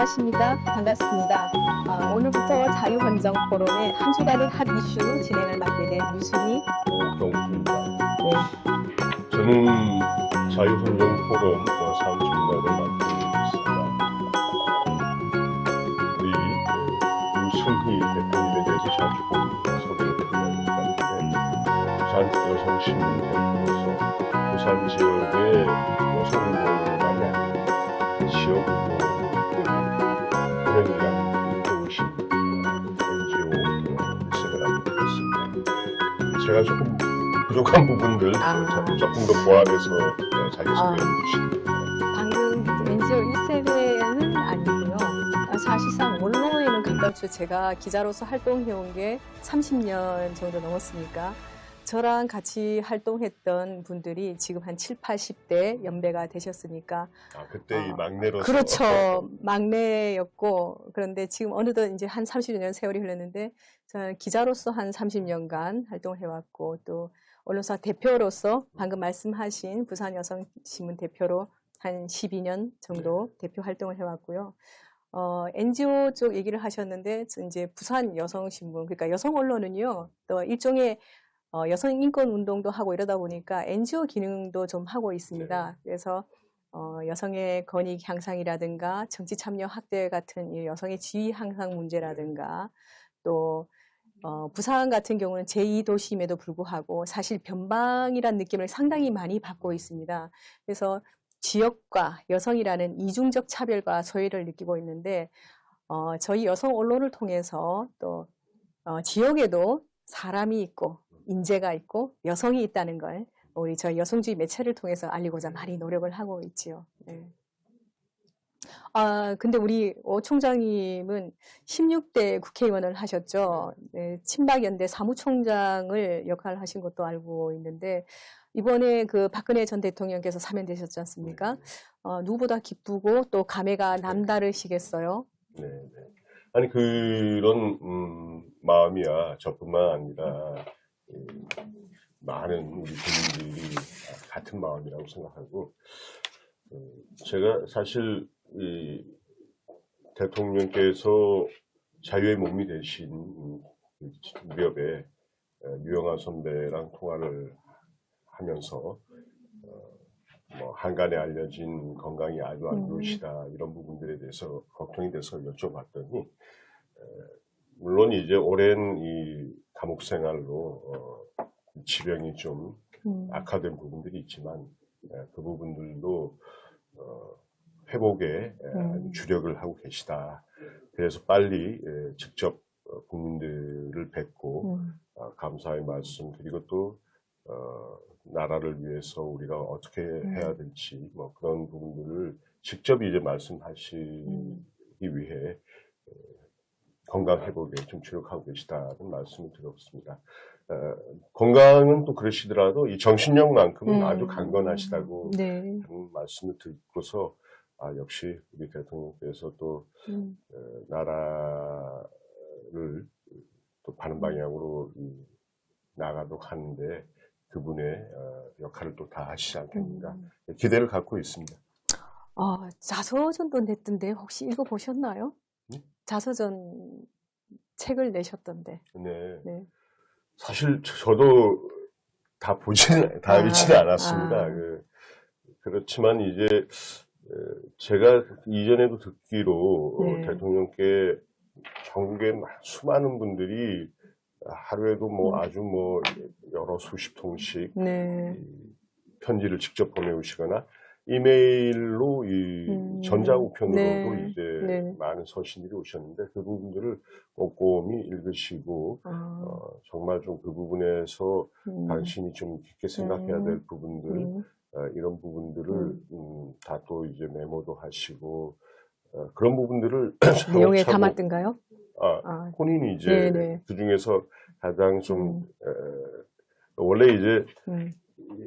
안녕하십니까. 반갑습니다. 오늘부터 자유헌정 포럼의 한 주간의 핫 이슈 진행을 맡게 된 유순희. 경수입니다. 네. 저는 자유헌정 포럼 사무총장을 맡고 있습니다. 우리 유승희 대표님에 대해서 자주 소개를 드리려고 하는데, 부산 여성신문 대표로서 부산 지역의 여성운동을 많이 하는 지역 은행이라는 좋으신 NGO 일색을 하고 있습니다. 제가 조금 부족한 부분들 조금 더 보완해서 자기 소개해 주시죠. 방금 NGO 1세대는 아니고요. 사실상 언론에는 가깝죠. 제가 기자로서 활동해온 게 30년 정도 넘었으니까 저랑 같이 활동했던 분들이 지금 한 7, 80대 연배가 되셨으니까. 그때 이 막내로서. 그렇죠. 막내였고, 그런데 지금 어느덧 이제 한 30년 세월이 흘렀는데, 저는 기자로서 한 30년간 활동해왔고, 또 언론사 대표로서 방금 말씀하신 부산여성신문 대표로 한 12년 정도 대표 활동을 해왔고요. NGO 쪽 얘기를 하셨는데, 이제 부산여성신문, 그러니까 여성 언론은요, 또 일종의 여성 인권 운동도 하고 이러다 보니까 NGO 기능도 좀 하고 있습니다. 그래서 여성의 권익 향상이라든가 정치 참여 확대 같은 이 여성의 지위 향상 문제라든가 또 부산 같은 경우는 제2도시임에도 불구하고 사실 변방이라는 느낌을 상당히 많이 받고 있습니다. 그래서 지역과 여성이라는 이중적 차별과 소외를 느끼고 있는데 저희 여성 언론을 통해서 또 지역에도 사람이 있고 인재가 있고 여성이 있다는 걸 우리 저희 여성주의 매체를 통해서 알리고자 많이 노력을 하고 있지요. 네. 근데 우리 오 총장님은 16대 국회의원을 하셨죠. 네, 친박연대 사무총장을 역할을 하신 것도 알고 있는데 이번에 그 박근혜 전 대통령께서 사면되셨지 않습니까? 누구보다 기쁘고 또 감회가 남다르시겠어요? 네, 네. 아니 그런 마음이야 저뿐만 아니라 많은 우리 국민들이 같은 마음이라고 생각하고, 제가 사실 이 대통령께서 자유의 몸이 되신 무렵에 유영아 선배랑 통화를 하면서 뭐 한간에 알려진 건강이 아주 안 좋으시다 이런 부분들에 대해서 걱정이 돼서 여쭤봤더니, 물론 이제 오랜 이 감옥 생활로 지병이 좀 악화된 부분들이 있지만 그 부분들도 회복에 주력을 하고 계시다. 그래서 빨리 직접 국민들을 뵙고 감사의 말씀, 그리고 또 나라를 위해서 우리가 어떻게 해야 될지 뭐 그런 부분들을 직접 이제 말씀하시기 위해 건강 회복에 좀 주력하고 계시다는 말씀을 드렸습니다. 건강은 또 그러시더라도 이 정신력만큼은 아주 강건하시다고 네. 말씀을 듣고서 역시 우리 대통령께서 또 나라를 또 바른 방향으로 나가도록 하는데 그분의 역할을 또 다 하시지 않겠는가 기대를 갖고 있습니다. 자서전도 냈던데 혹시 읽어보셨나요? 네? 자서전 책을 내셨던데. 네. 네. 사실 저도 다 읽지는 않았습니다. 그렇지만 이제 제가 이전에도 듣기로 네. 대통령께 전국에 수많은 분들이 하루에도 뭐 아주 뭐 여러 수십 통씩 네. 편지를 직접 보내오시거나 이메일로 이 전자우편으로도 네. 이제 네. 많은 서신들이 오셨는데 그 부분들을 꼼꼼히 읽으시고 정말 좀 그 부분에서 당신이 좀 깊게 생각해야 될 부분들 이런 부분들을 다 또 이제 메모도 하시고 그런 부분들을 내용에 담았던가요? 본인이 이제 네네. 그 중에서 가장 좀 원래 이제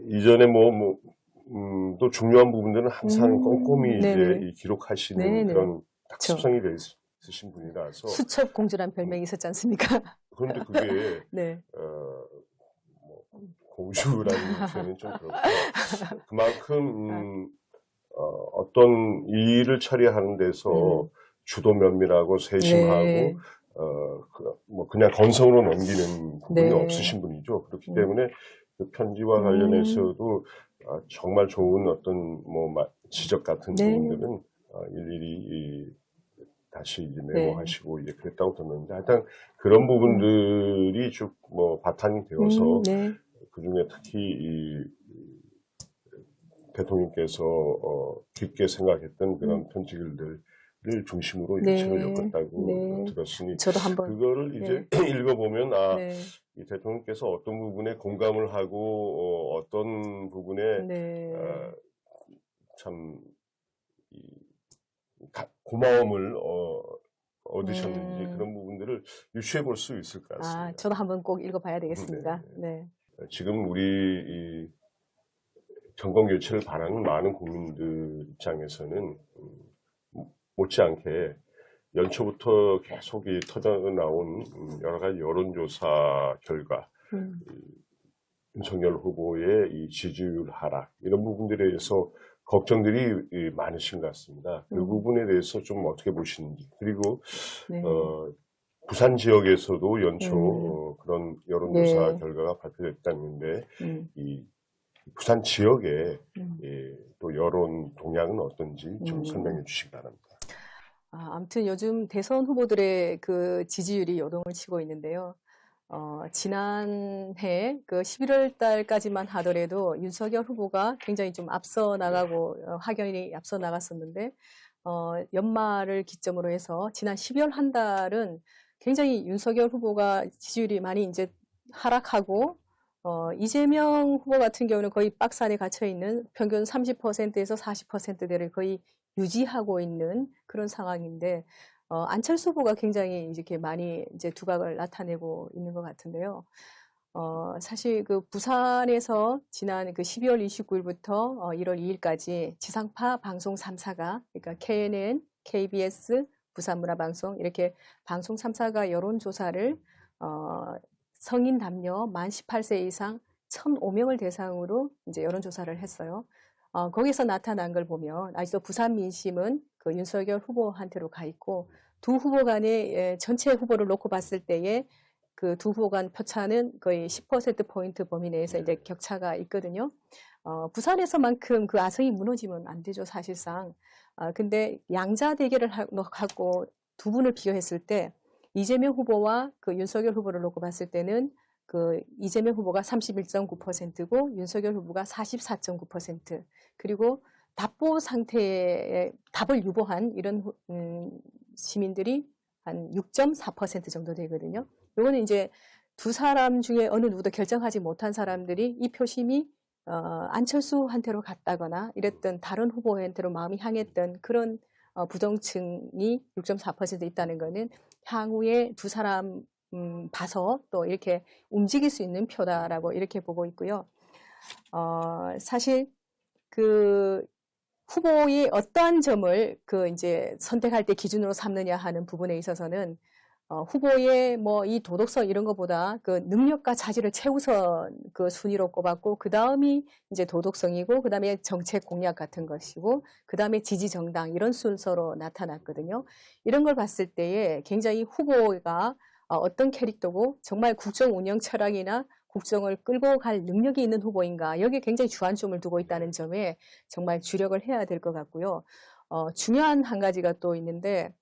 이전에 또 중요한 부분들은 항상 꼼꼼히 이제 기록하시는 네네. 그런 특성이 돼 있으신 분이라서 수첩공주란 별명이 있었지 않습니까? 그런데 그게 네. 공주라는 표현은 좀 그렇고 그만큼 어떤 일을 처리하는 데서 주도 면밀하고 세심하고 네. 그냥 건성으로 넘기는 부분이 네. 없으신 분이죠. 그렇기 때문에 그 편지와 관련해서도 정말 좋은 어떤 지적 같은 네. 부분들은 일일이 다시 이제 메모하시고 이제 그랬다고 들었는데, 하여튼 그런 부분들이 쭉 바탕이 되어서 네. 그 중에 특히 이 대통령께서 깊게 생각했던 그런 편지글들을 중심으로 네. 책을 엮었다고 네. 들었으니, 저도 한번 그거를 이제 읽어보면 네. 이 대통령께서 어떤 부분에 공감을 하고 어떤 부분에 네. 참 고마움을 얻으셨는지 그런 부분들을 유추해 볼 수 있을 것 같습니다. 저도 한번 꼭 읽어봐야 되겠습니다. 네. 지금 우리 이 정권 교체를 바라는 많은 국민들 입장에서는 못지않게 연초부터 계속 터져 나온 여러 가지 여론조사 결과, 윤석열 후보의 이 지지율 하락, 이런 부분들에 대해서 걱정들이 많으신 것 같습니다. 그 부분에 대해서 좀 어떻게 보시는지, 그리고 네. 부산 지역에서도 연초 그런 여론조사 결과가 발표됐다는데, 이 부산 지역의 또 여론 동향은 어떤지 좀 설명해 주시기 바랍니다. 아무튼 요즘 대선 후보들의 그 지지율이 요동을 치고 있는데요. 지난해 그 11월 달까지만 하더라도 윤석열 후보가 굉장히 좀 앞서 나가고 확연히 앞서 나갔었는데, 연말을 기점으로 해서 지난 12월 한 달은 굉장히 윤석열 후보가 지지율이 많이 이제 하락하고, 이재명 후보 같은 경우는 거의 박스 안에 갇혀 있는 평균 30%에서 40%대를 거의 유지하고 있는 그런 상황인데, 안철수 후보가 굉장히 이렇게 많이 이제 두각을 나타내고 있는 것 같은데요. 사실 그 부산에서 지난 그 12월 29일부터 1월 2일까지 지상파 방송 3사가, 그러니까 KNN, KBS, 부산문화방송 이렇게 방송 3사가 여론조사를 성인 남녀 만 18세 이상 1,005명을 대상으로 이제 여론조사를 했어요. 거기서 나타난 걸 보면 아직도 부산 민심은 그 윤석열 후보한테로 가 있고, 두 후보 간의 전체 후보를 놓고 봤을 때에 그 두 후보 간 표차는 거의 10%포인트 범위 내에서 이제 격차가 있거든요. 부산에서만큼 그 아성이 무너지면 안 되죠, 사실상. 근데 양자 대결을 하고 두 분을 비교했을 때 이재명 후보와 그 윤석열 후보를 놓고 봤을 때는 그 이재명 후보가 31.9%고 윤석열 후보가 44.9%, 그리고 답보 상태에 답을 유보한 이런 시민들이 한 6.4% 정도 되거든요. 이거는 이제 두 사람 중에 어느 누구도 결정하지 못한 사람들이 이 표심이 안철수한테로 갔다거나 이랬던 다른 후보한테로 마음이 향했던 그런 부정층이 6.4% 있다는 거는 향후에 두 사람 봐서 또 이렇게 움직일 수 있는 표다라고 이렇게 보고 있고요. 사실 그 후보의 어떠한 점을 그 이제 선택할 때 기준으로 삼느냐 하는 부분에 있어서는 후보의 이 도덕성 이런 것보다 그 능력과 자질을 최우선 그 순위로 꼽았고, 그 다음이 이제 도덕성이고, 그 다음에 정책 공약 같은 것이고, 그 다음에 지지 정당 이런 순서로 나타났거든요. 이런 걸 봤을 때에 굉장히 후보가 어떤 캐릭터고 정말 국정 운영 철학이나 국정을 끌고 갈 능력이 있는 후보인가, 여기에 굉장히 주안점을 두고 있다는 점에 정말 주력을 해야 될 것 같고요. 중요한 한 가지가 또 있는데,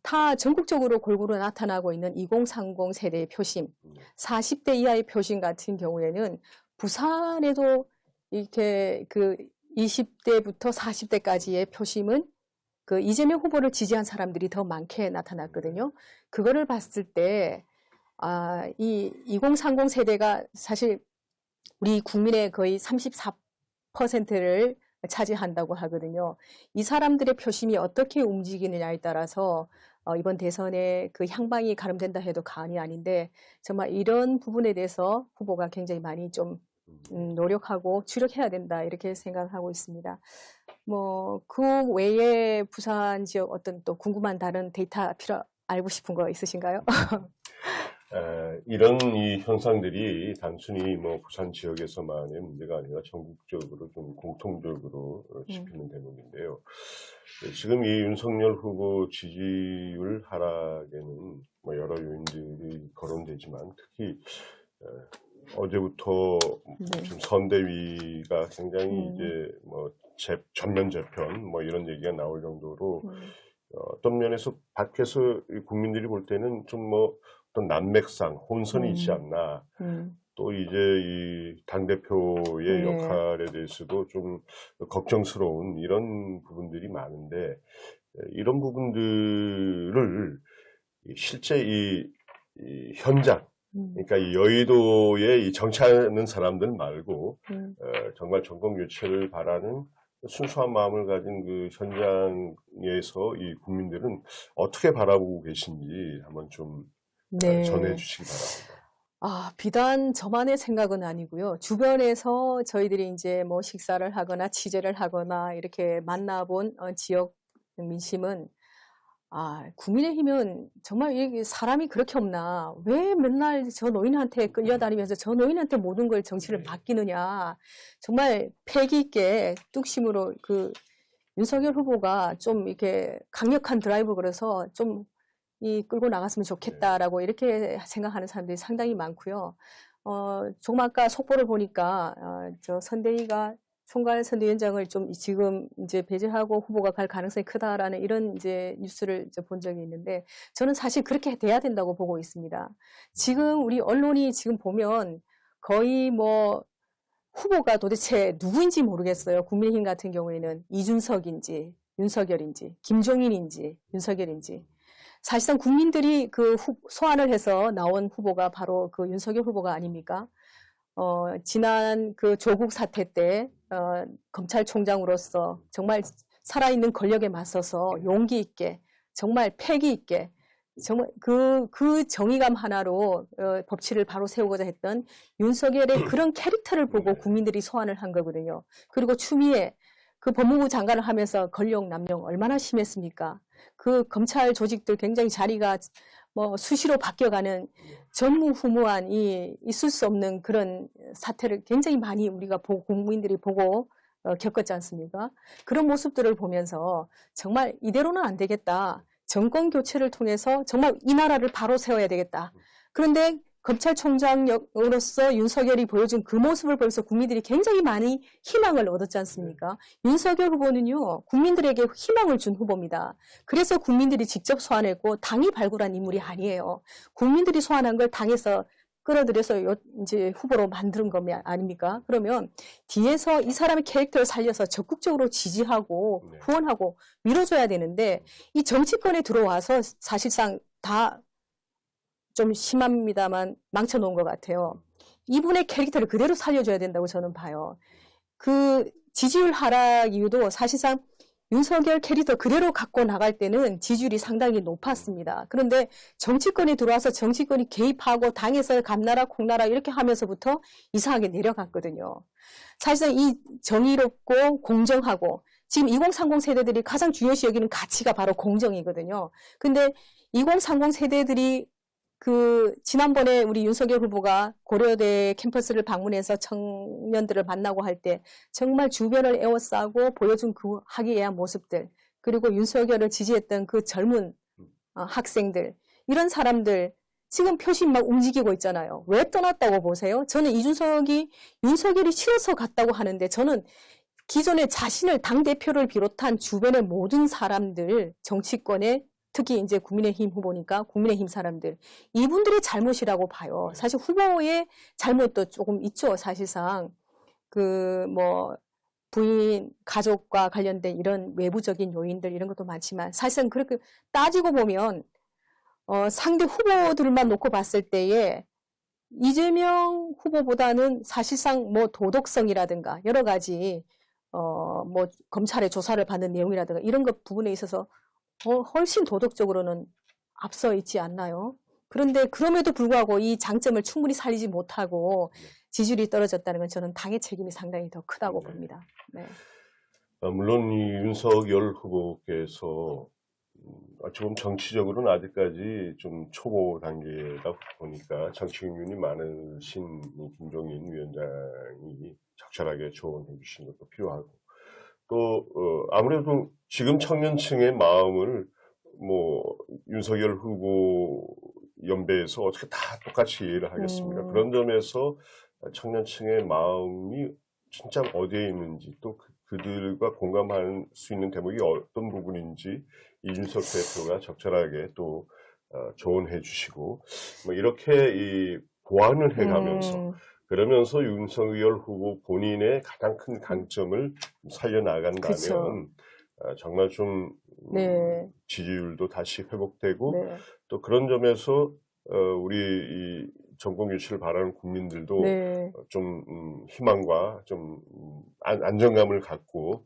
타 전국적으로 골고루 나타나고 있는 2030 세대의 표심, 40대 이하의 표심 같은 경우에는 부산에도 이렇게 그 20대부터 40대까지의 표심은 그 이재명 후보를 지지한 사람들이 더 많게 나타났거든요. 그거를 봤을 때, 이 2030 세대가 사실 우리 국민의 거의 34%를 차지한다고 하거든요. 이 사람들의 표심이 어떻게 움직이느냐에 따라서 이번 대선에 그 향방이 가름된다 해도 과언이 아닌데, 정말 이런 부분에 대해서 후보가 굉장히 많이 좀 노력하고 주력해야 된다 이렇게 생각하고 있습니다. 그 외에 부산 지역 어떤 또 궁금한 다른 데이터 알고 싶은 거 있으신가요? 이런 이 현상들이 단순히 뭐 부산 지역에서만의 문제가 아니라 전국적으로 좀 공통적으로 짚이는 대목인데요. 지금 이 윤석열 후보 지지율 하락에는 뭐 여러 요인들이 거론되지만 특히 어제부터 네. 지금 선대위가 굉장히 이제 뭐 전면 재편 뭐 이런 얘기가 나올 정도로 어떤 면에서 밖에서 국민들이 볼 때는 좀 뭐 어떤 난맥상 혼선이 있지 않나. 또 이제 이 당대표의 네. 역할에 대해서도 좀 걱정스러운 이런 부분들이 많은데 이런 부분들을 실제 이 현장 그러니까 이 여의도에 이 정치하는 사람들 말고 정말 정권 교체를 바라는 순수한 마음을 가진 그 현장에서 이 국민들은 어떻게 바라보고 계신지 한번 좀 네. 전해 주시기 바랍니다. 비단 저만의 생각은 아니고요. 주변에서 저희들이 이제 뭐 식사를 하거나 취재를 하거나 이렇게 만나본 지역 민심은 국민의힘은 정말 이게 사람이 그렇게 없나? 왜 맨날 저 노인한테 끌려다니면서 저 노인한테 모든 걸 정치를 맡기느냐? 정말 패기 있게 뚝심으로 그 윤석열 후보가 좀 이렇게 강력한 드라이브 걸어서 좀 끌고 나갔으면 좋겠다라고 이렇게 생각하는 사람들이 상당히 많고요. 조금 아까 속보를 보니까 저 선대위가 총괄 선대위원장을 좀 지금 이제 배제하고 후보가 갈 가능성이 크다라는 이런 이제 뉴스를 이제 본 적이 있는데 저는 사실 그렇게 돼야 된다고 보고 있습니다. 지금 우리 언론이 지금 보면 거의 뭐 후보가 도대체 누구인지 모르겠어요. 국민의힘 같은 경우에는 이준석인지 윤석열인지 김종인인지 윤석열인지 사실상 국민들이 그 소환을 해서 나온 후보가 바로 그 윤석열 후보가 아닙니까? 지난 그 조국 사태 때 검찰총장으로서 정말 살아있는 권력에 맞서서 용기 있게 정말 패기 있게 정말 그 정의감 하나로 법치를 바로 세우고자 했던 윤석열의 그런 캐릭터를 보고 국민들이 소환을 한 거거든요. 그리고 추미애 그 법무부 장관을 하면서 권력 남용 얼마나 심했습니까? 그 검찰 조직들 굉장히 자리가 뭐 수시로 바뀌어가는 전무후무한 있을 수 없는 그런 사태를 굉장히 많이 우리가 국민들이 보고 겪었지 않습니까? 그런 모습들을 보면서 정말 이대로는 안 되겠다. 정권 교체를 통해서 정말 이 나라를 바로 세워야 되겠다. 그런데 검찰총장으로서 윤석열이 보여준 그 모습을 보면서 국민들이 굉장히 많이 희망을 얻었지 않습니까? 윤석열 후보는요, 국민들에게 희망을 준 후보입니다. 그래서 국민들이 직접 소환했고 당이 발굴한 인물이 아니에요. 국민들이 소환한 걸 당에서 끌어들여서 이제 후보로 만든 거 아닙니까? 그러면 뒤에서 이 사람의 캐릭터를 살려서 적극적으로 지지하고 후원하고 밀어줘야 되는데 이 정치권에 들어와서 사실상 다 좀 심합니다만 망쳐놓은 것 같아요. 이분의 캐릭터를 그대로 살려줘야 된다고 저는 봐요. 그 지지율 하락 이유도 사실상 윤석열 캐릭터 그대로 갖고 나갈 때는 지지율이 상당히 높았습니다. 그런데 정치권에 들어와서 정치권이 개입하고 당에서 감나라 콩나라 이렇게 하면서부터 이상하게 내려갔거든요. 사실상 이 정의롭고 공정하고 지금 2030 세대들이 가장 중요시 여기는 가치가 바로 공정이거든요. 근데 2030 세대들이 지난번에 우리 윤석열 후보가 고려대 캠퍼스를 방문해서 청년들을 만나고 할 때 정말 주변을 에워싸고 보여준 그 화기애애한 모습들, 그리고 윤석열을 지지했던 그 젊은 학생들, 이런 사람들 지금 표심 막 움직이고 있잖아요. 왜 떠났다고 보세요? 저는 윤석열이 싫어서 갔다고 하는데 저는 기존에 자신을 당대표를 비롯한 주변의 모든 사람들, 정치권에 특히 이제 국민의힘 후보니까 국민의힘 사람들, 이분들의 잘못이라고 봐요. 사실 후보의 잘못도 조금 있죠, 사실상. 부인, 가족과 관련된 이런 외부적인 요인들, 이런 것도 많지만, 사실상 그렇게 따지고 보면, 상대 후보들만 놓고 봤을 때에, 이재명 후보보다는 사실상 도덕성이라든가, 여러 가지, 검찰의 조사를 받는 내용이라든가, 이런 것 부분에 있어서 훨씬 도덕적으로는 앞서 있지 않나요? 그런데 그럼에도 불구하고 이 장점을 충분히 살리지 못하고 지지율이 떨어졌다는 건 저는 당의 책임이 상당히 더 크다고 봅니다. 네. 물론 이 윤석열 후보께서 조금 정치적으로는 아직까지 좀 초보 단계다 보니까 정치 경륜이 많으신 이 김종인 위원장이 적절하게 조언해 주시는 것도 필요하고 또 아무래도 지금 청년층의 마음을 뭐 윤석열 후보 연배에서 어떻게 다 똑같이 이해를 하겠습니까? 그런 점에서 청년층의 마음이 진짜 어디에 있는지 또 그들과 공감할 수 있는 대목이 어떤 부분인지 이준석 대표가 적절하게 또 조언해 주시고 뭐 이렇게 이 보완을 해가면서 그러면서 윤석열 후보 본인의 가장 큰 강점을 살려나간다면 그쵸. 정말 좀 네. 지지율도 다시 회복되고 네. 또 그런 점에서 우리 이 정권 교체를 바라는 국민들도 네. 좀 희망과 좀 안정감을 갖고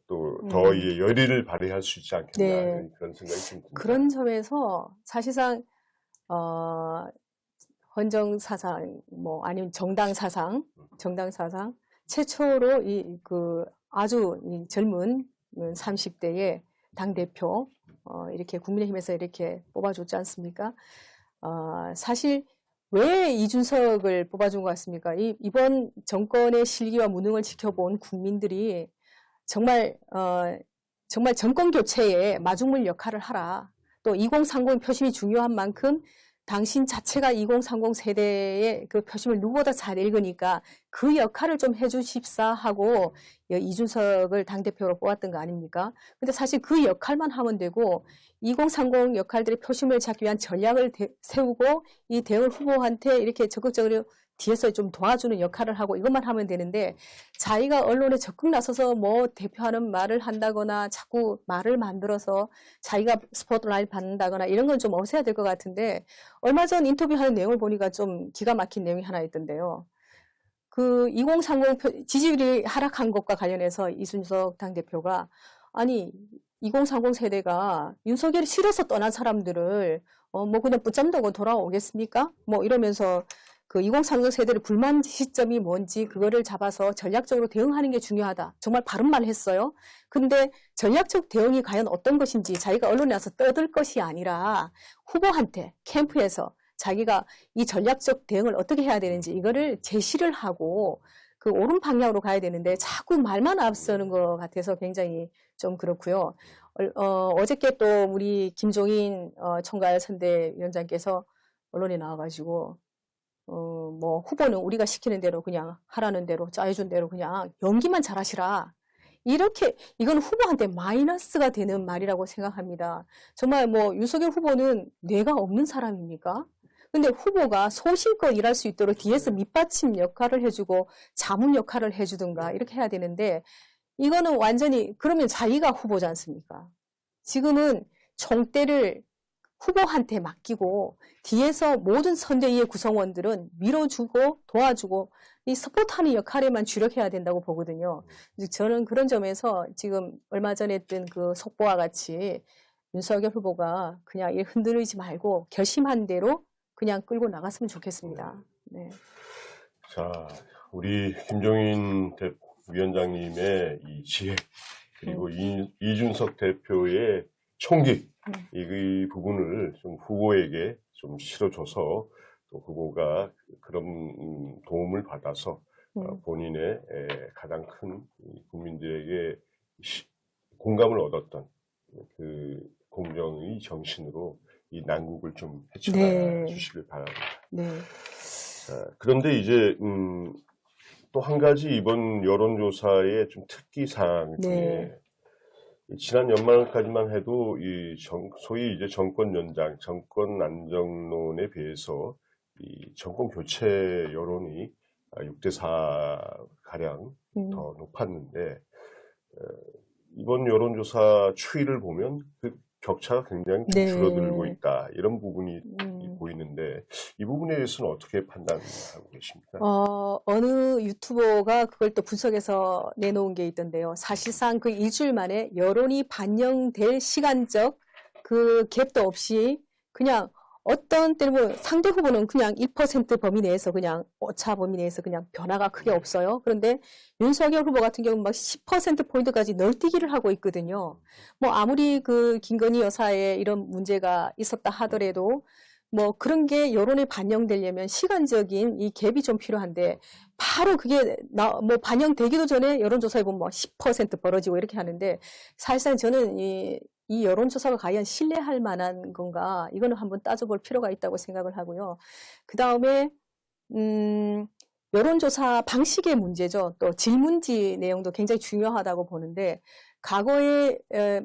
또 더 이 열의를 발휘할 수 있지 않겠나 네. 그런 생각이 좀 듭니다. 그런 점에서 사실상 헌정 사상 뭐 아니면 정당 사상 최초로 아주 이 젊은 30대의 당 대표 이렇게 국민의힘에서 이렇게 뽑아줬지 않습니까? 사실 왜 이준석을 뽑아준 것 같습니까? 이번 정권의 실기와 무능을 지켜본 국민들이 정말 정권 교체에 마중물 역할을 하라. 또 2030 표심이 중요한 만큼 당신 자체가 2030 세대의 그 표심을 누구보다 잘 읽으니까 그 역할을 좀 해주십사 하고 이준석을 당대표로 뽑았던 거 아닙니까? 근데 사실 그 역할만 하면 되고 2030 역할들의 표심을 잡기 위한 전략을 세우고 이 대응 후보한테 이렇게 적극적으로 뒤에서 좀 도와주는 역할을 하고 이것만 하면 되는데 자기가 언론에 적극 나서서 뭐 대표하는 말을 한다거나 자꾸 말을 만들어서 자기가 스포트라이트 받는다거나 이런 건 좀 없애야 될 것 같은데 얼마 전 인터뷰하는 내용을 보니까 좀 기가 막힌 내용이 하나 있던데요. 그 2030 지지율이 하락한 것과 관련해서 이준석 당대표가 아니 2030 세대가 윤석열이 싫어서 떠난 사람들을 뭐 그냥 붙잡는다고 돌아오겠습니까? 뭐 이러면서 그 2030 세대의 불만 시점이 뭔지 그거를 잡아서 전략적으로 대응하는 게 중요하다. 정말 바른 말 했어요. 근데 전략적 대응이 과연 어떤 것인지 자기가 언론에 나서 떠들 것이 아니라 후보한테 캠프에서 자기가 이 전략적 대응을 어떻게 해야 되는지 이거를 제시를 하고 그 옳은 방향으로 가야 되는데 자꾸 말만 앞서는 것 같아서 굉장히 좀 그렇고요. 어저께 또 우리 김종인 총괄 선대위원장께서 언론에 나와가지고 뭐 후보는 우리가 시키는 대로 그냥 하라는 대로 짜여준 대로 그냥 연기만 잘하시라. 이렇게 이건 후보한테 마이너스가 되는 말이라고 생각합니다. 정말 뭐 윤석열 후보는 뇌가 없는 사람입니까? 근데 후보가 소신껏 일할 수 있도록 뒤에서 밑받침 역할을 해주고 자문 역할을 해주든가 이렇게 해야 되는데 이거는 완전히 그러면 자기가 후보지 않습니까? 지금은 총대를 후보한테 맡기고 뒤에서 모든 선대위의 구성원들은 밀어주고 도와주고 이 서포트하는 역할에만 주력해야 된다고 보거든요. 저는 그런 점에서 지금 얼마 전에 했던 그 속보와 같이 윤석열 후보가 그냥 흔들리지 말고 결심한 대로 그냥 끌고 나갔으면 좋겠습니다. 네. 자, 우리 김종인 위원장님의 이 지혜 그리고 이준석 대표의 총기 이 부분을 좀 후보에게 좀 실어줘서 또 후보가 그런 도움을 받아서 본인의 가장 큰 국민들에게 공감을 얻었던 그 공정의 정신으로 이 난국을 좀 헤쳐나 주시길 바랍니다. 네. 자, 그런데 이제 또 한 가지 이번 여론조사의 좀 특기사항 중에 지난 연말까지만 해도 소위 이제 정권 연장, 정권 안정론에 비해서 이 정권 교체 여론이 6대4 가량 더 높았는데 이번 여론조사 추이를 보면 그 격차가 굉장히 좀 줄어들고 있다 이런 부분이 보이는데 이 부분에 대해서는 어떻게 판단하고 계십니까? 어느 유튜버가 그걸 또 분석해서 내놓은 게 있던데요. 사실상 그 일주일 만에 여론이 반영될 시간적 그 갭도 없이 그냥 어떤 때는 뭐 상대 후보는 그냥 1% 범위 내에서 그냥 오차 범위 내에서 그냥 변화가 크게 없어요. 그런데 윤석열 후보 같은 경우는 막 10%포인트까지 널뛰기를 하고 있거든요. 뭐 아무리 그 김건희 여사의 이런 문제가 있었다 하더라도 뭐 그런 게 여론에 반영되려면 시간적인 이 갭이 좀 필요한데 바로 그게 뭐 반영되기도 전에 여론조사에 보면 뭐 10% 벌어지고 이렇게 하는데 사실상 저는 이 여론조사가 과연 신뢰할 만한 건가 이거는 한번 따져볼 필요가 있다고 생각을 하고요. 그 다음에 여론조사 방식의 문제죠. 또 질문지 내용도 굉장히 중요하다고 보는데 과거에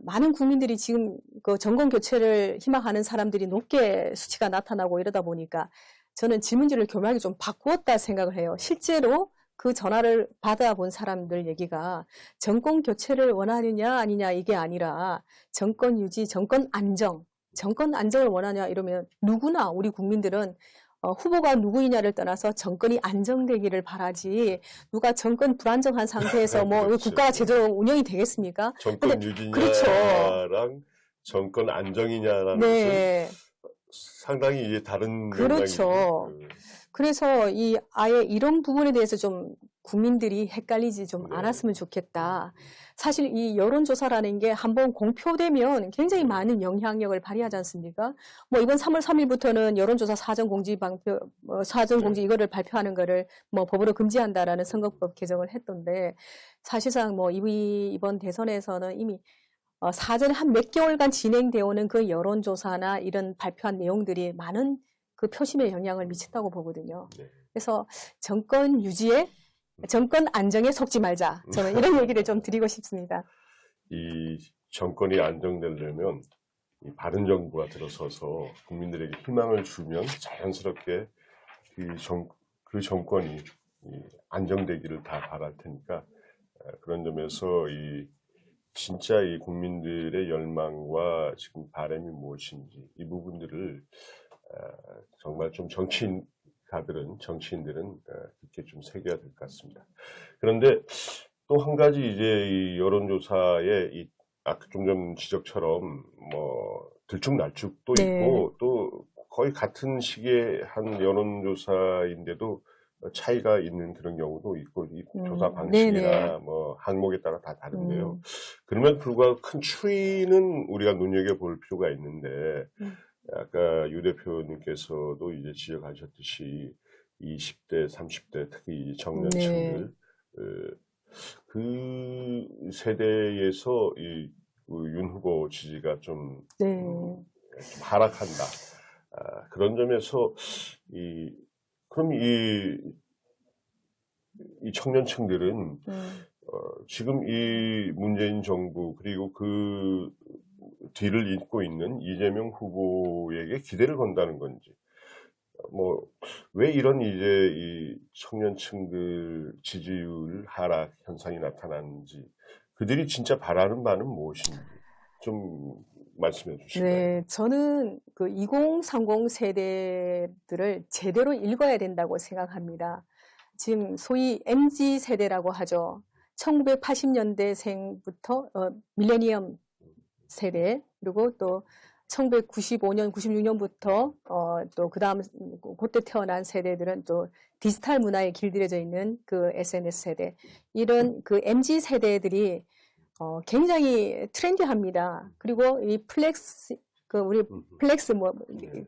많은 국민들이 지금 그 정권 교체를 희망하는 사람들이 높게 수치가 나타나고 이러다 보니까 저는 질문지를 교묘하게 좀 바꾸었다 생각을 해요. 실제로 그 전화를 받아본 사람들 얘기가 정권 교체를 원하느냐 아니냐 이게 아니라 정권 유지, 정권 안정을 원하냐 이러면 누구나 우리 국민들은 후보가 누구이냐를 떠나서 정권이 안정되기를 바라지 누가 정권 불안정한 상태에서 뭐 그렇죠. 국가가 제대로 운영이 되겠습니까? 정권 유지냐랑 그렇죠. 정권 안정이냐라는 네. 것은 상당히 이게 다른 그렇죠. 그래서 아예 이런 부분에 대해서 좀 국민들이 헷갈리지 좀 네. 않았으면 좋겠다. 사실 이 여론조사라는 게 한번 공표되면 굉장히 많은 영향력을 발휘하지 않습니까? 뭐 이번 3월 3일부터는 여론조사 사전공지 이거를 발표하는 거를 뭐 법으로 금지한다라는 선거법 개정을 했던데 사실상 뭐 이번 대선에서는 이미 사전에 한 몇 개월간 진행되어 오는 그 여론조사나 이런 발표한 내용들이 많은 그 표심에 영향을 미친다고 보거든요. 네. 그래서 정권 유지에 정권 안정에 속지 말자. 저는 이런 얘기를 좀 드리고 싶습니다. 이 정권이 안정되려면 이 바른 정부가 들어서서 국민들에게 희망을 주면 자연스럽게 그 정권이 안정되기를 다 바랄 테니까 그런 점에서 진짜 이 국민들의 열망과 지금 바람이 무엇인지 이 부분들을 정말 좀 정치인들은 깊게 좀 새겨야 될 것 같습니다. 그런데 또 한 가지 이제 이 여론조사에 아까 좀 전 지적처럼 뭐 들쭉날쭉도 네. 있고 또 거의 같은 시기에 한 여론조사인데도 차이가 있는 그런 경우도 있고 이 조사 방식이나 네네. 뭐 항목에 따라 다 다른데요. 그럼에도 불구하고 큰 추이는 우리가 눈여겨볼 필요가 있는데 아까 유 대표님께서도 이제 지적하셨듯이 20대, 30대 특히 청년층들 그 세대에서 윤 후보 지지가 좀 하락한다. 그런 점에서 그럼 이 청년층들은 지금 이 문재인 정부 그리고 그 뒤를 잇고 있는 이재명 후보에게 기대를 건다는 건지, 뭐 왜 이런 이제 이 청년층들 지지율 하락 현상이 나타나는지, 그들이 진짜 바라는 바는 무엇인지 좀 말씀해 주실까요? 네, 저는 그 2030 세대들을 제대로 읽어야 된다고 생각합니다. 지금 소위 MZ 세대라고 하죠. 1980년대생부터 밀레니엄 세대, 그리고 또 1995년, 96년부터 또 그 다음 그때 태어난 세대들은 또 디지털 문화에 길들여져 있는 그 SNS 세대, 이런 그 MZ 세대들이 굉장히 트렌디합니다. 그리고 이 플렉스, 우리 플렉스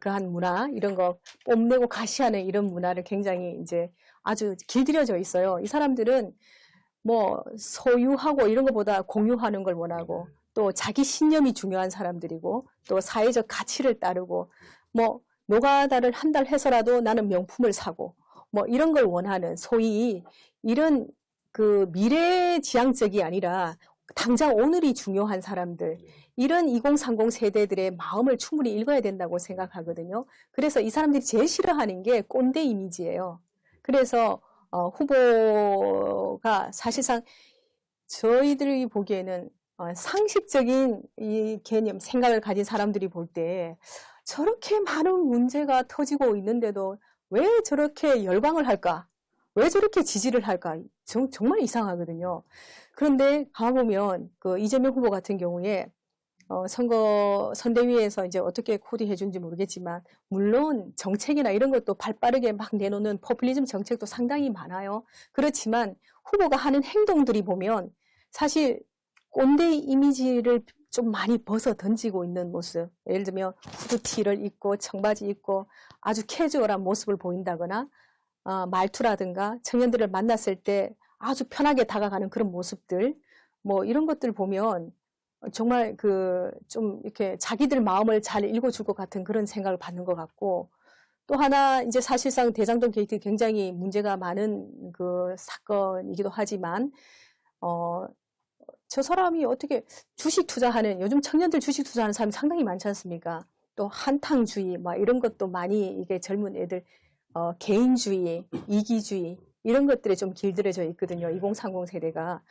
한 문화, 이런 거 뽐내고 가시하는 이런 문화를 굉장히 이제 아주 길들여져 있어요. 이 사람들은 뭐 소유하고 이런 것보다 공유하는 걸 원하고, 또 자기 신념이 중요한 사람들이고, 또 사회적 가치를 따르고, 뭐 노가다를 한 달 해서라도 나는 명품을 사고, 뭐 이런 걸 원하는, 소위 이런 그 미래지향적이 아니라 당장 오늘이 중요한 사람들, 이런 2030 세대들의 마음을 충분히 읽어야 된다고 생각하거든요. 그래서 이 사람들이 제일 싫어하는 게 꼰대 이미지예요. 그래서 후보가 사실상 저희들이 보기에는 상식적인 이 개념, 생각을 가진 사람들이 볼 때 저렇게 많은 문제가 터지고 있는데도 왜 저렇게 열광을 할까? 왜 저렇게 지지를 할까? 정말 이상하거든요. 그런데 가보면 그 이재명 후보 같은 경우에 선거 선대위에서 이제 어떻게 코디해 준지 모르겠지만, 물론 정책이나 이런 것도 발빠르게 막 내놓는 포퓰리즘 정책도 상당히 많아요. 그렇지만 후보가 하는 행동들이 보면 사실 꼰대 이미지를 좀 많이 벗어 던지고 있는 모습. 예를 들면 후드티를 입고 청바지 입고 아주 캐주얼한 모습을 보인다거나, 말투라든가 청년들을 만났을 때 아주 편하게 다가가는 그런 모습들, 뭐 이런 것들 보면 정말 좀 이렇게 자기들 마음을 잘 읽어줄 것 같은 그런 생각을 받는 것 같고, 또 하나 이제 사실상 대장동 게이트 굉장히 문제가 많은 그 사건이기도 하지만, 저 사람이 어떻게 주식 투자하는, 요즘 청년들 주식 투자하는 사람이 상당히 많지 않습니까? 또 한탕주의, 막 이런 것도 많이 이게 젊은 애들, 개인주의, 이기주의, 이런 것들에 좀 길들여져 있거든요. 2030 세대가.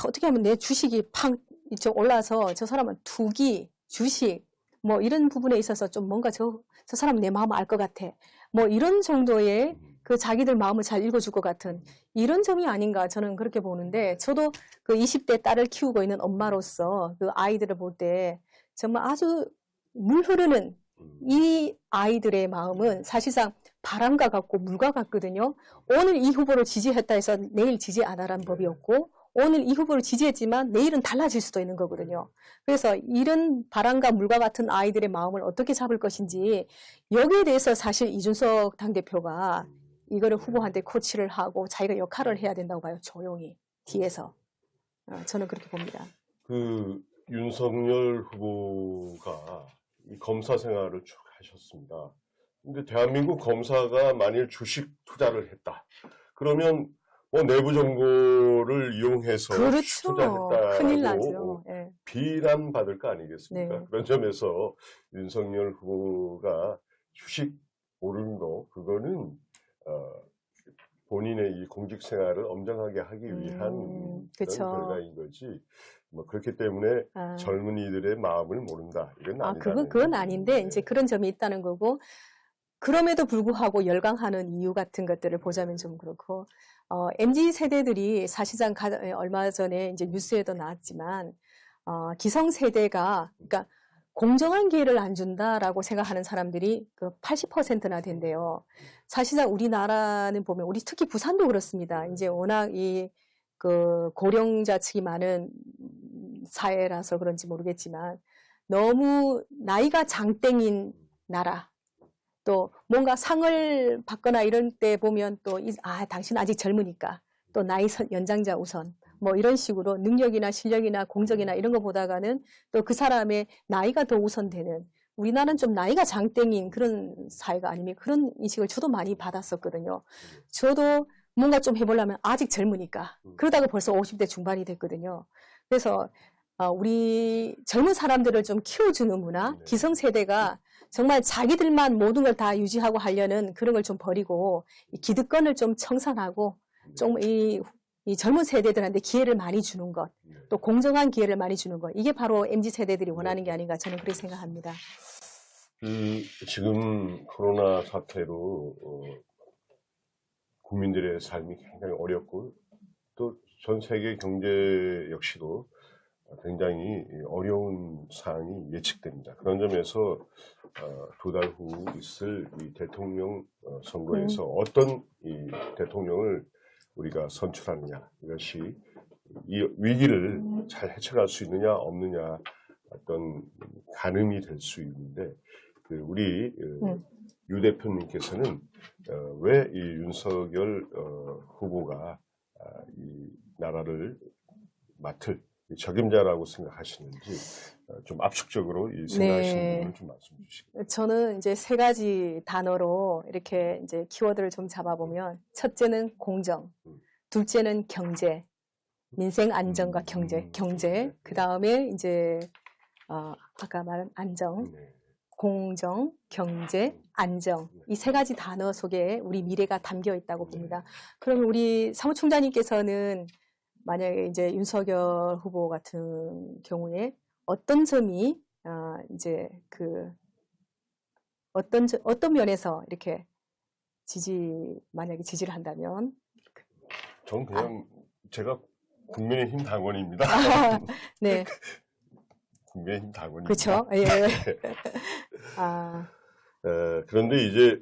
어떻게 하면 내 주식이 팡 올라서 저 사람은 투기, 주식, 뭐 이런 부분에 있어서 좀 뭔가 저 사람은 내 마음을 알 것 같아. 뭐 이런 정도의 그 자기들 마음을 잘 읽어줄 것 같은 이런 점이 아닌가 저는 그렇게 보는데, 저도 그 20대 딸을 키우고 있는 엄마로서 그 아이들을 볼 때 정말 아주 물 흐르는 이 아이들의 마음은 사실상 바람과 같고 물과 같거든요. 오늘 이 후보를 지지했다 해서 내일 지지 안 하라는 법이 없고, 오늘 이 후보를 지지했지만 내일은 달라질 수도 있는 거거든요. 그래서 이런 바람과 물과 같은 아이들의 마음을 어떻게 잡을 것인지, 여기에 대해서 사실 이준석 당대표가 이거를 후보한테 코치를 하고 자기가 역할을 해야 된다고 봐요. 조용히 뒤에서. 저는 그렇게 봅니다. 그 윤석열 후보가 이 검사 생활을 쭉 하셨습니다. 근데 대한민국 검사가 만일 주식 투자를 했다. 그러면 내부 정보를 이용해서 그렇죠. 투자했다고 큰일 나죠. 네. 비난받을 거 아니겠습니까? 네. 그런 점에서 윤석열 후보가 주식 오르는 거, 그거는 본인의 이 공직 생활을 엄정하게 하기 위한 그런 결과인 거지. 뭐 그렇기 때문에 젊은이들의 마음을 모른다. 이건 아니다. 그건 아닌데, 이제 그런 점이 있다는 거고, 그럼에도 불구하고 열광하는 이유 같은 것들을 보자면 좀 그렇고, MZ 세대들이 사실상 얼마 전에 이제 뉴스에도 나왔지만, 기성 세대가, 그러니까 공정한 기회를 안 준다라고 생각하는 사람들이 그 80%나 된대요. 사실상 우리나라는 보면, 우리 특히 부산도 그렇습니다. 이제 워낙 그 고령자 측이 많은 사회라서 그런지 모르겠지만, 너무 나이가 장땡인 나라, 또 뭔가 상을 받거나 이런 때 보면 또 당신 아직 젊으니까 또 나이 연장자 우선, 뭐 이런 식으로 능력이나 실력이나 공적이나 이런 거 보다가는 또 그 사람의 나이가 더 우선되는, 우리나라는 좀 나이가 장땡인 그런 사회가 아니면 그런 인식을 저도 많이 받았었거든요. 저도 뭔가 좀 해보려면 아직 젊으니까, 그러다가 벌써 50대 중반이 됐거든요. 그래서 우리 젊은 사람들을 좀 키워주는 문화, 기성세대가 정말 자기들만 모든 걸 다 유지하고 하려는 그런 걸 좀 버리고, 기득권을 좀 청산하고, 좀 이 젊은 세대들한테 기회를 많이 주는 것, 또 공정한 기회를 많이 주는 것, 이게 바로 MZ 세대들이 원하는 게 아닌가 저는 그렇게 생각합니다. 지금 코로나 사태로 국민들의 삶이 굉장히 어렵고, 또 전 세계 경제 역시도 굉장히 어려운 상황이 예측됩니다. 그런 점에서 2달 후 있을 이 대통령 선거에서 어떤 이 대통령을 우리가 선출하느냐, 이것이 이 위기를 잘 헤쳐갈 수 있느냐 없느냐 어떤 가늠이 될 수 있는데, 우리 유 대표님께서는 왜 이 윤석열 후보가 이 나라를 맡을 적임자라고 생각하시는지 좀 압축적으로 생각하시는 부분을 좀 말씀 주시겠습니다. 저는 이제 3가지 단어로 이렇게 이제 키워드를 좀 잡아보면, 첫째는 공정, 둘째는 경제, 민생 안정과 경제, 그 다음에 이제 아까 말한 안정, 공정, 경제, 안정, 이 3가지 단어 속에 우리 미래가 담겨 있다고 봅니다. 그럼 우리 사무총장님께서는 만약에 이제 윤석열 후보 같은 경우에 어떤 점이 이제 어떤 면에서 이렇게 만약에 지지를 한다면? 전 그냥 제가 국민의힘 당원입니다. 네. 국민의힘 당원입니다. 그렇죠. 예. 아, 그런데 이제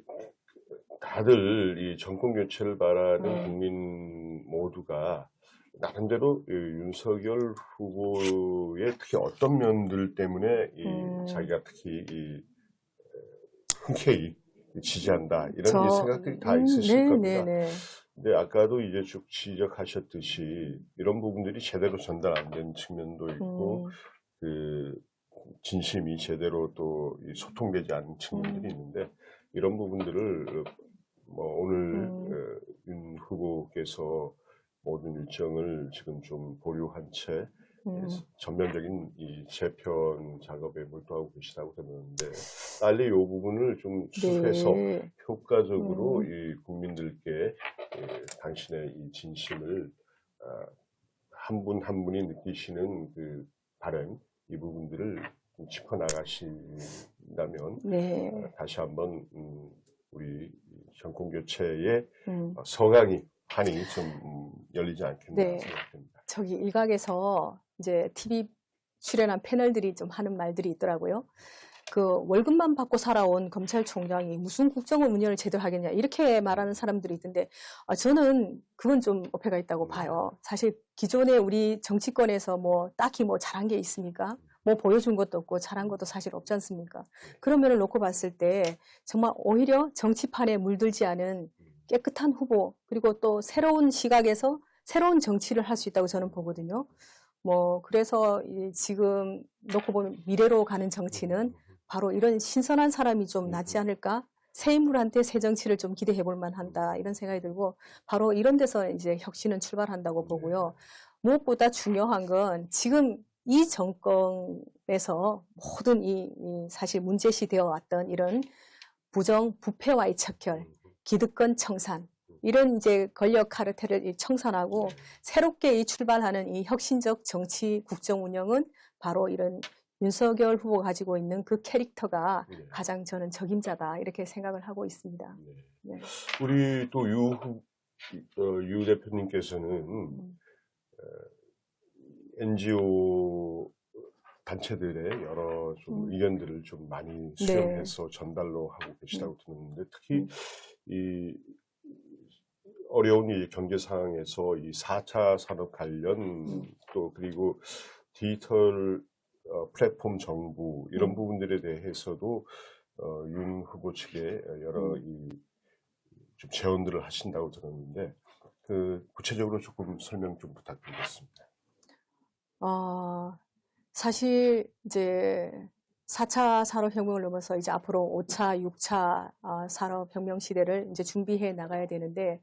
다들 이 정권 교체를 바라는 국민 모두가 나름대로 윤석열 후보의 특히 어떤 면들 때문에 자기가 특히 흔쾌히 지지한다 이런 이 생각들이 다 있으실 겁니다. 근데 아까도 이제 쭉 지적하셨듯이 이런 부분들이 제대로 전달 안 된 측면도 있고 그 진심이 제대로 또 소통되지 않은 측면들이 있는데 이런 부분들을 뭐 오늘 윤 후보께서 모든 일정을 지금 좀 보류한 채 전면적인 이 재편 작업에 몰두하고 계시다고 들었는데 빨리 이 부분을 좀 수습해서 효과적으로 이 국민들께 당신의 이 진심을 한 분 한 분이 느끼시는 그 바람 이 부분들을 짚어나가신다면 다시 한번 우리 정권 교체의 서강이 판이 좀 열리지 않겠나 생각됩니다. 저기 일각에서 이제 TV 출연한 패널들이 좀 하는 말들이 있더라고요. 그 월급만 받고 살아온 검찰총장이 무슨 국정원 운영을 제대로 하겠냐 이렇게 말하는 사람들이 있던데 저는 그건 좀 어폐가 있다고 봐요. 사실 기존에 우리 정치권에서 뭐 딱히 뭐 잘한 게 있습니까? 뭐 보여준 것도 없고 잘한 것도 사실 없지 않습니까? 그런 면을 놓고 봤을 때 정말 오히려 정치판에 물들지 않은 깨끗한 후보 그리고 또 새로운 시각에서 새로운 정치를 할 수 있다고 저는 보거든요. 뭐 그래서 지금 놓고 보면 미래로 가는 정치는 바로 이런 신선한 사람이 좀 낫지 않을까? 새 인물한테 새 정치를 좀 기대해 볼 만한다 이런 생각이 들고 바로 이런 데서 이제 혁신은 출발한다고 보고요. 무엇보다 중요한 건 지금 이 정권에서 모든 이 사실 문제시되어 왔던 이런 부정 부패와의 척결, 기득권 청산 이런 이제 권력 카르텔을 청산하고 새롭게 출발하는 이 혁신적 정치 국정 운영은 바로 이런 윤석열 후보가 가지고 있는 그 캐릭터가 가장 저는 적임자다 이렇게 생각을 하고 있습니다. 우리 또 유 대표님께서는 NGO 단체들의 여러 좀 의견들을 좀 많이 수렴해서 전달로 하고 계시다고 들었는데 특히 이 어려운 이 경제 상황에서 이 4차 산업 관련 또 그리고 디지털 플랫폼 정부 이런 부분들에 대해서도 윤 후보 측에 여러 좀 제언들을 하신다고 들었는데 그 구체적으로 조금 설명 좀 부탁드리겠습니다. 사실 이제 4차 산업혁명을 넘어서 이제 앞으로 5차, 6차 산업혁명 시대를 이제 준비해 나가야 되는데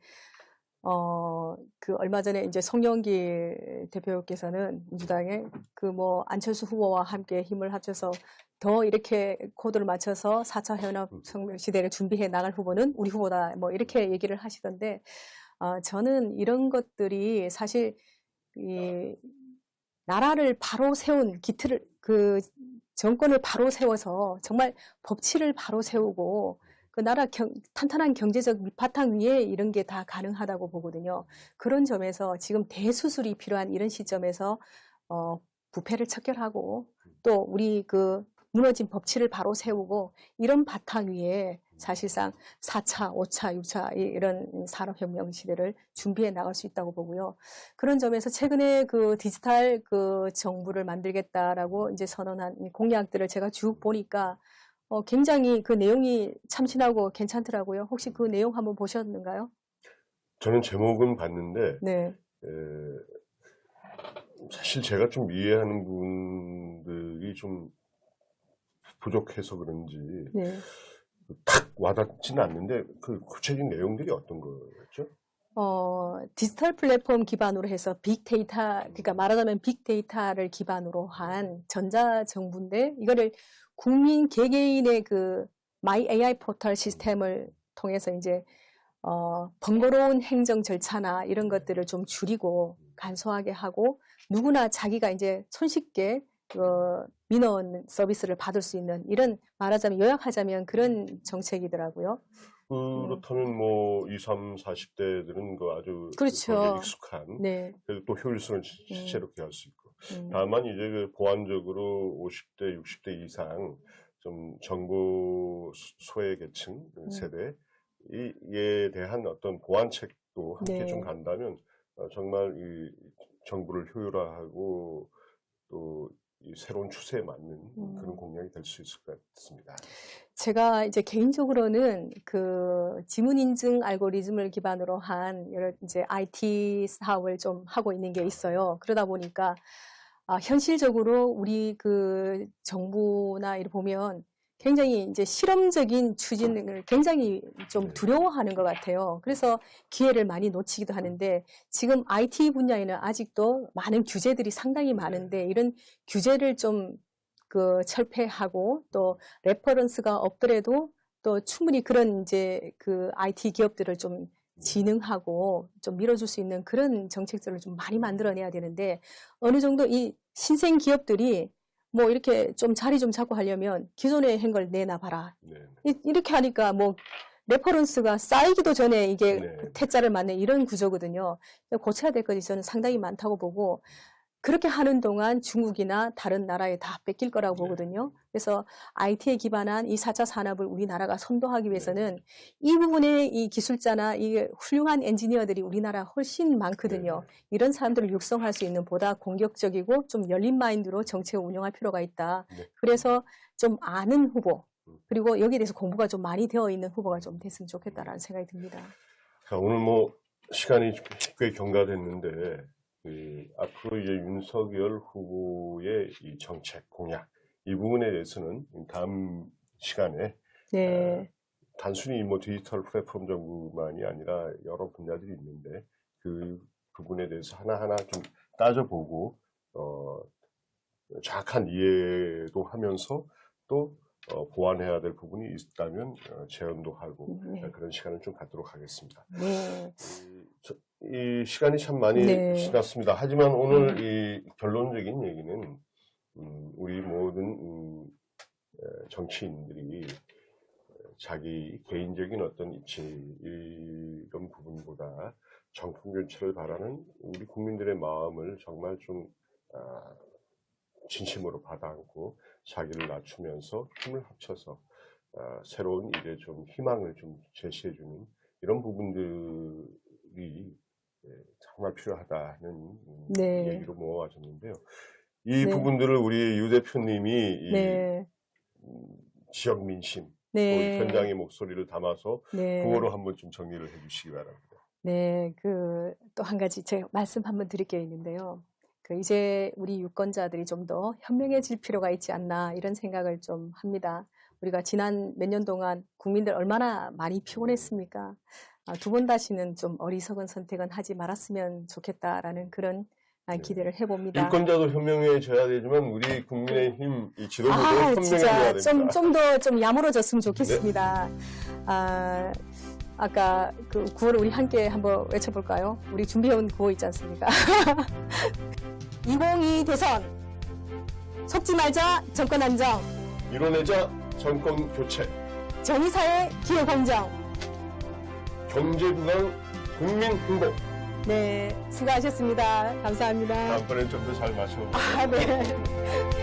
그 얼마 전에 이제 송영길 대표께서는 민주당의 그 뭐 안철수 후보와 함께 힘을 합쳐서 더 이렇게 코드를 맞춰서 4차 산업혁명 시대를 준비해 나갈 후보는 우리 후보다 뭐 이렇게 얘기를 하시던데 저는 이런 것들이 사실 이 나라를 바로 세운 기틀을 그 정권을 바로 세워서 정말 법치를 바로 세우고 그 나라 탄탄한 경제적 밑바탕 위에 이런 게 다 가능하다고 보거든요. 그런 점에서 지금 대수술이 필요한 이런 시점에서 부패를 척결하고 또 우리 그 무너진 법치를 바로 세우고 이런 바탕 위에 사실상 4차, 5차, 6차 이런 산업혁명 시대를 준비해 나갈 수 있다고 보고요. 그런 점에서 최근에 그 디지털 그 정부를 만들겠다라고 이제 선언한 공약들을 제가 쭉 보니까 굉장히 그 내용이 참신하고 괜찮더라고요. 혹시 그 내용 한번 보셨는가요? 저는 제목은 봤는데 사실 제가 좀 이해하는 부분들이 좀 부족해서 그런지 딱 와닿지는 않는데 그 구체적인 내용들이 어떤 거였죠? 디지털 플랫폼 기반으로 해서 빅데이터, 그러니까 말하자면 빅데이터를 기반으로 한 전자정부인데 이거를 국민 개개인의 그 마이 AI 포털 시스템을 통해서 이제 번거로운 행정 절차나 이런 것들을 좀 줄이고 간소하게 하고 누구나 자기가 이제 손쉽게 민원 서비스를 받을 수 있는 이런 말하자면 요약하자면 그런 정책이더라고요. 그렇다면 뭐 20, 30, 40대들은 그 아주 그렇죠. 익숙한 네. 그래도 또 효율성을 실제로 할 수 있고 다만 이제 그 보완적으로 50대, 60대 이상 좀 정부 소외 계층 세대에 대한 어떤 보완책도 함께 네. 좀 간다면 정말 이 정부를 효율화하고 또 이 새로운 추세에 맞는 그런 공약이 될 수 있을 것 같습니다. 제가 이제 개인적으로는 그 지문 인증 알고리즘을 기반으로 한 여러 이제 IT 사업을 좀 하고 있는 게 있어요. 그러다 보니까 현실적으로 우리 그 정부나 이렇게 보면 굉장히 이제 실험적인 추진을 굉장히 좀 두려워하는 것 같아요. 그래서 기회를 많이 놓치기도 하는데 지금 IT 분야에는 아직도 많은 규제들이 상당히 많은데 이런 규제를 좀 그 철폐하고 또 레퍼런스가 없더라도 또 충분히 그런 이제 그 IT 기업들을 좀 진흥하고 좀 밀어줄 수 있는 그런 정책들을 좀 많이 만들어내야 되는데 어느 정도 이 신생 기업들이 뭐 이렇게 좀 자리 좀 잡고 하려면 기존에 한 걸 내놔봐라. 이렇게 하니까 뭐 레퍼런스가 쌓이기도 전에 이게 퇴짜를 맞는 이런 구조거든요. 고쳐야 될 것이 저는 상당히 많다고 보고 그렇게 하는 동안 중국이나 다른 나라에 다 뺏길 거라고 보거든요. 그래서 IT에 기반한 이 4차 산업을 우리나라가 선도하기 위해서는 이 부분에 이 기술자나 이 훌륭한 엔지니어들이 우리나라 훨씬 많거든요. 이런 사람들을 육성할 수 있는 보다 공격적이고 좀 열린 마인드로 정책을 운영할 필요가 있다. 그래서 좀 아는 후보, 그리고 여기에 대해서 공부가 좀 많이 되어 있는 후보가 좀 됐으면 좋겠다라는 생각이 듭니다. 자, 오늘 뭐 시간이 꽤 경과됐는데 앞으로 이제 윤석열 후보의 이 정책 공약 이 부분에 대해서는 다음 시간에 단순히 뭐 디지털 플랫폼 정부만이 아니라 여러 분야들이 있는데 그 부분에 대해서 하나하나 좀 따져보고 정확한 이해도 하면서 또 보완해야 될 부분이 있다면 재연도 하고 그런 시간을 좀 갖도록 하겠습니다. 이 시간이 참 많이 지났습니다. 하지만 오늘 이 결론적인 얘기는 우리 모든 정치인들이 자기 개인적인 어떤 입지 이런 부분보다 정권 교체를 바라는 우리 국민들의 마음을 정말 좀 진심으로 받아안고 자기를 낮추면서 힘을 합쳐서 새로운 일에 좀 희망을 좀 제시해주는 이런 부분들이 정말 필요하다는 얘기로 모아졌는데요. 이 부분들을 우리 유 대표님이 지역 민심, 또 현장의 목소리를 담아서 그거로 한번 좀 정리를 해주시기 바랍니다. 또 한 가지 제가 말씀 한번 드릴 게 있는데요. 이제 우리 유권자들이 좀 더 현명해질 필요가 있지 않나 이런 생각을 좀 합니다. 우리가 지난 몇 년 동안 국민들 얼마나 많이 피곤했습니까? 두 번 다시는 좀 어리석은 선택은 하지 말았으면 좋겠다라는 그런 기대를 해봅니다. 유권자도 현명해져야 되지만 우리 국민의힘 이 지도부도 현명해져야 됩니다. 좀 더 좀 야무러졌으면 좋겠습니다. 아까 그 구호를 우리 함께 한번 외쳐볼까요? 우리 준비해온 구호 있지 않습니까? 2022 대선 속지 말자 정권 안정, 이뤄내자 정권 교체, 정의사회 기회 공정, 경제 부강 국민 행복. 수고하셨습니다. 감사합니다. 다음번엔 좀 더 잘 맞춰보세요. 네.